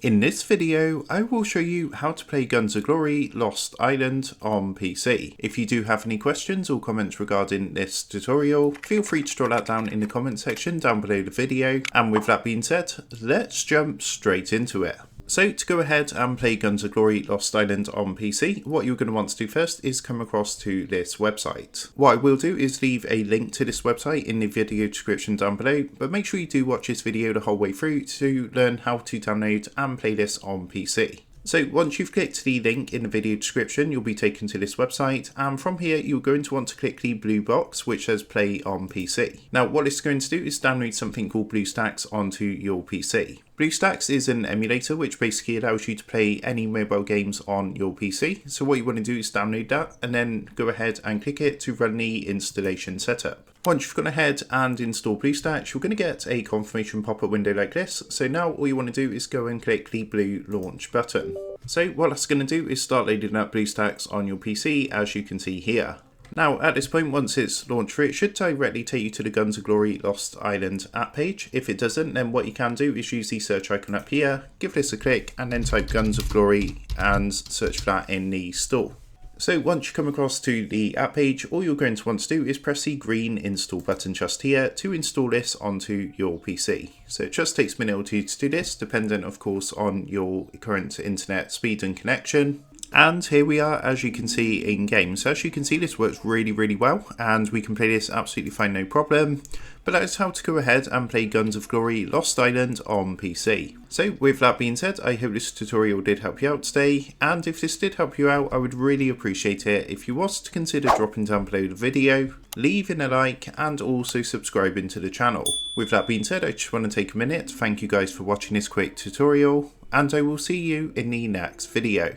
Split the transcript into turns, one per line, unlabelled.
In this video, I will show you how to play Guns of Glory Lost Island on PC. If you do have any questions or comments regarding this tutorial, feel free to drop that down in the comment section down below the video. And with that being said, let's jump straight into it. So to go ahead and play Guns of Glory Lost Island on PC, what you're going to want to do first is come across to this website. What I will do is leave a link to this website in the video description down below, but make sure you do watch this video the whole way through to learn how to download and play this on PC. So once you've clicked the link in the video description, you'll be taken to this website, and from here you're going to want to click the blue box which says play on PC. Now what it's going to do is download something called BlueStacks onto your PC. BlueStacks is an emulator which basically allows you to play any mobile games on your PC. So what you want to do is download that and then go ahead and click it to run the installation setup. Once you've gone ahead and installed BlueStacks, you're going to get a confirmation pop-up window like this. So now all you want to do is go and click the blue launch button. So what that's going to do is start loading up BlueStacks on your PC, as you can see here. Now at this point, once it's launched through, it should directly take you to the Guns of Glory Lost Island app page. If it doesn't, then what you can do is use the search icon up here, give this a click and then type Guns of Glory and search for that in the store. So once you come across to the app page, all you're going to want to do is press the green install button just here to install this onto your PC. So it just takes a minute or two to do this, dependent of course on your current internet speed and connection. And here we are, as you can see in game. So as you can see, this works really well, and we can play this absolutely fine, no problem. But that is how to go ahead and play Guns of Glory Lost Island on PC. So with that being said, I hope this tutorial did help you out today, and if this did help you out, I would really appreciate it if you was to consider dropping down below the video, leaving a like, and also subscribing to the channel. With that being said, I just want to take a minute to thank you guys for watching this quick tutorial, and I will see you in the next video.